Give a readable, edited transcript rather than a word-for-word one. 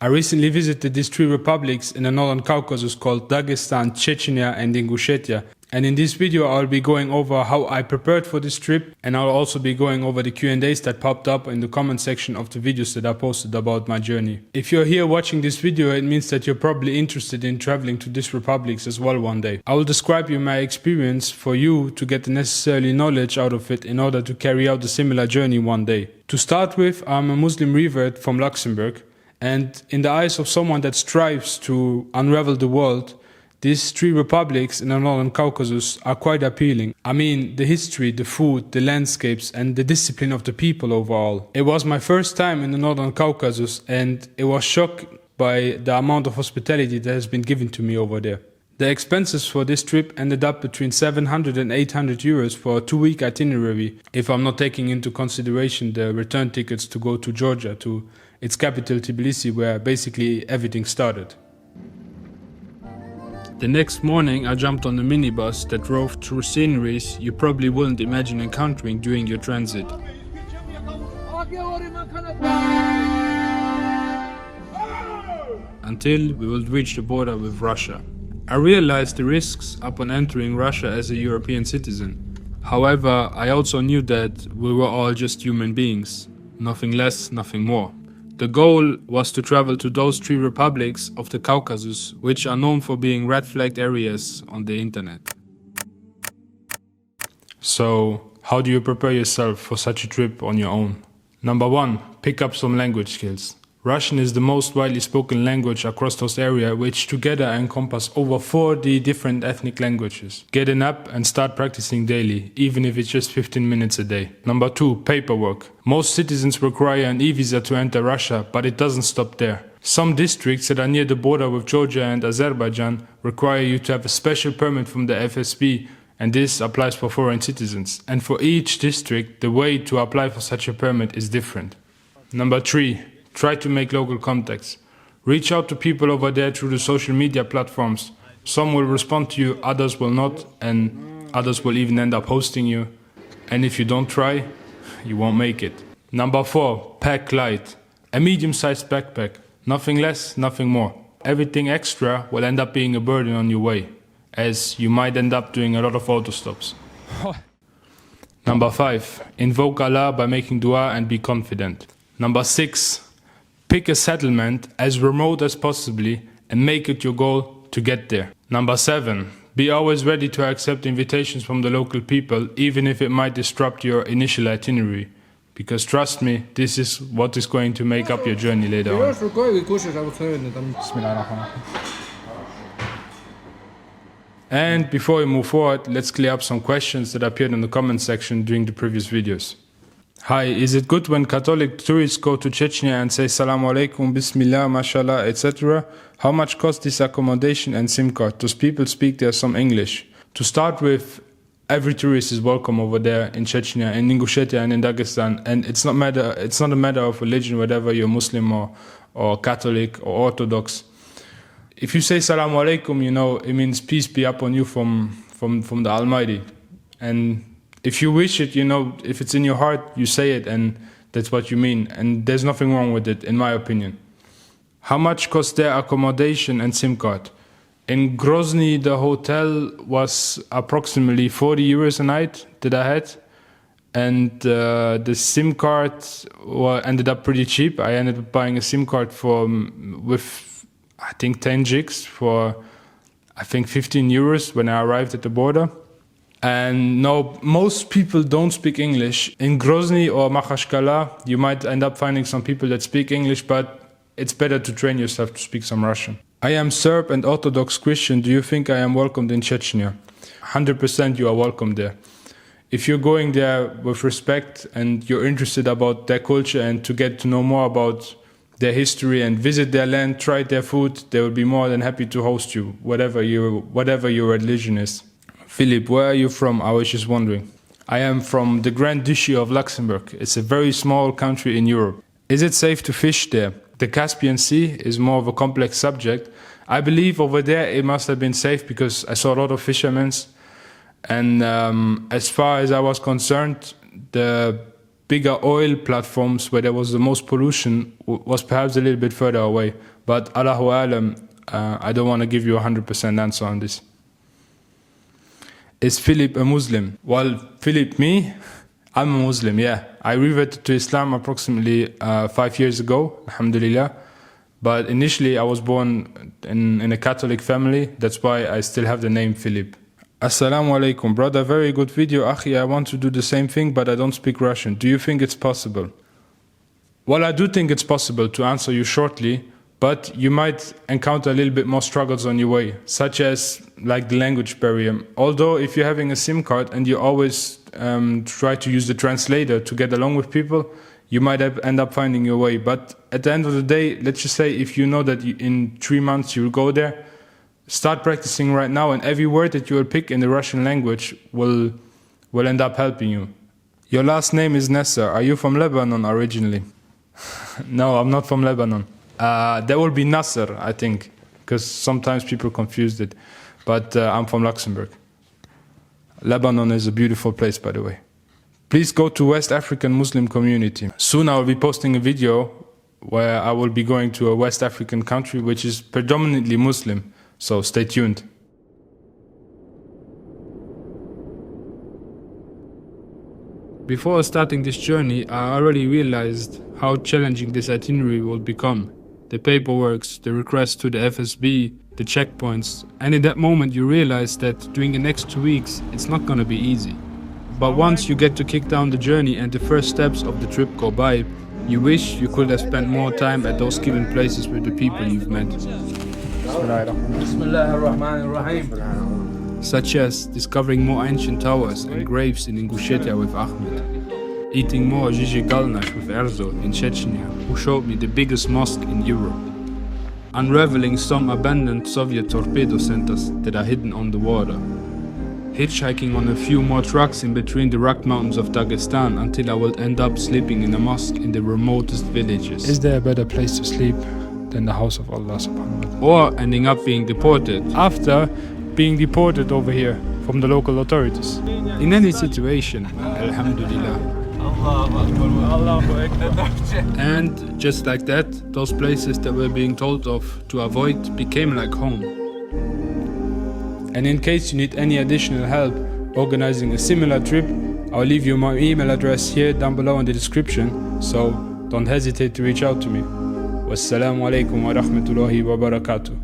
I recently visited these three republics in the Northern Caucasus called Dagestan, Chechnya and Ingushetia. And in this video I'll be going over how I prepared for this trip, and I'll also be going over the Q&As that popped up in the comment section of the videos that I posted about my journey. If you're here watching this video, it means that you're probably interested in traveling to these republics as well one day. I will describe you my experience for you to get the necessary knowledge out of it in order to carry out a similar journey one day. To start with, I'm a Muslim revert from Luxembourg, and in the eyes of someone that strives to unravel the world, these three republics in the Northern Caucasus are quite appealing. I mean, the history, the food, the landscapes and the discipline of the people overall. It was my first time in the Northern Caucasus, and it was shocked by the amount of hospitality that has been given to me over there. The expenses for this trip ended up between 700 and 800 euros for a 2-week itinerary, if I'm not taking into consideration the return tickets to go to Georgia, to its capital Tbilisi, where basically everything started. The next morning I jumped on a minibus that drove through sceneries you probably wouldn't imagine encountering during your transit. Until we would reach the border with Russia. I realized the risks upon entering Russia as a European citizen. However, I also knew that we were all just human beings. Nothing less, nothing more. The goal was to travel to those three republics of the Caucasus, which are known for being red-flagged areas on the internet. So, how do you prepare yourself for such a trip on your own? Number 1. Pick up some language skills. Russian is the most widely spoken language across those areas, which together encompass over 40 different ethnic languages. Get an app and start practicing daily, even if it's just 15 minutes a day. Number 2. Paperwork. Most citizens require an e-visa to enter Russia, but it doesn't stop there. Some districts that are near the border with Georgia and Azerbaijan require you to have a special permit from the FSB, and this applies for foreign citizens. And for each district, the way to apply for such a permit is different. Number 3. Try to make local contacts. Reach out to people over there through the social media platforms. Some will respond to you, others will not, and others will even end up hosting you. And if you don't try, you won't make it. Number 4, pack light. A medium-sized backpack. Nothing less, nothing more. Everything extra will end up being a burden on your way, as you might end up doing a lot of auto stops. Number 5, invoke Allah by making dua and be confident. Number 6, pick a settlement as remote as possibly and make it your goal to get there. Number 7. Be always ready to accept invitations from the local people, even if it might disrupt your initial itinerary. Because trust me, this is what is going to make up your journey later on. And before we move forward, let's clear up some questions that appeared in the comment section during the previous videos. Hi, is it good when Catholic tourists go to Chechnya and say Assalamu alaikum, Bismillah, Mashallah, etc.? How much costs this accommodation and SIM card? Does people speak there some English? To start with, every tourist is welcome over there in Chechnya, in Ingushetia and in Dagestan, and it's not a matter of religion, whether you're Muslim or Catholic or Orthodox. If you say Assalamu alaikum, you know, it means peace be upon you from the Almighty. And if you wish it, you know, if it's in your heart, you say it, and that's what you mean. And there's nothing wrong with it, in my opinion. How much cost their accommodation and SIM card? In Grozny, the hotel was approximately 40 euros a night that I had. And the SIM card ended up pretty cheap. I ended up buying a SIM card with, I think, 10 gigs for, I think, 15 euros when I arrived at the border. And no, most people don't speak English. In Grozny or Makhachkala, you might end up finding some people that speak English, but it's better to train yourself to speak some Russian. I am Serb and Orthodox Christian. Do you think I am welcomed in Chechnya? 100% you are welcome there. If you're going there with respect and you're interested about their culture and to get to know more about their history and visit their land, try their food, they will be more than happy to host you, whatever your religion is. Philip, where are you from? I was just wondering. I am from the Grand Duchy of Luxembourg. It's a very small country in Europe. Is it safe to fish there? The Caspian Sea is more of a complex subject. I believe over there it must have been safe because I saw a lot of fishermen. And as far as I was concerned, the bigger oil platforms where there was the most pollution was perhaps a little bit further away. But Allahu Alam, I don't want to give you a 100% answer on this. Is Philip a Muslim? Well, Philip, me, I'm a Muslim, yeah. I reverted to Islam approximately 5 years ago, alhamdulillah. But initially I was born in a Catholic family. That's why I still have the name Philip. Assalamu alaikum, brother. Very good video, Akhi. I want to do the same thing, but I don't speak Russian. Do you think it's possible? Well, I do think it's possible, to answer you shortly, but you might encounter a little bit more struggles on your way, such as like the language barrier. Although if you're having a SIM card and you always try to use the translator to get along with people, you might end up finding your way. But at the end of the day, let's just say if you know that in 3 months you will go there, start practicing right now, and every word that you will pick in the Russian language will end up helping you. Your last name is Nasser. Are you from Lebanon originally? No, I'm not from Lebanon. There will be Nasser, I think, because sometimes people confuse it. But I'm from Luxembourg. Lebanon is a beautiful place, by the way. Please go to West African Muslim community. Soon I will be posting a video where I will be going to a West African country which is predominantly Muslim. So stay tuned. Before starting this journey, I already realized how challenging this itinerary will become. The paperwork, the requests to the FSB, the checkpoints, and in that moment you realize that during the next 2 weeks it's not gonna be easy. But once you get to kick down the journey and the first steps of the trip go by, you wish you could have spent more time at those given places with the people you've met. Such as discovering more ancient towers and graves in Ingushetia with Ahmed, eating more galnash with Erzo in Chechnya, who showed me the biggest mosque in Europe, unraveling some abandoned Soviet torpedo centers that are hidden on the water, hitchhiking on a few more trucks in between the rock mountains of Dagestan until I will end up sleeping in a mosque in the remotest villages. Is there a better place to sleep than the house of Allah subhanahu wa ta'ala? Or ending up being deported after being deported over here from the local authorities. In any situation, alhamdulillah. And just like that, those places that we're being told of to avoid became like home. And in case you need any additional help organizing a similar trip, I'll leave you my email address here down below in the description, so don't hesitate to reach out to me. Wassalamu alaikum wa rahmatullahi wa barakatuh.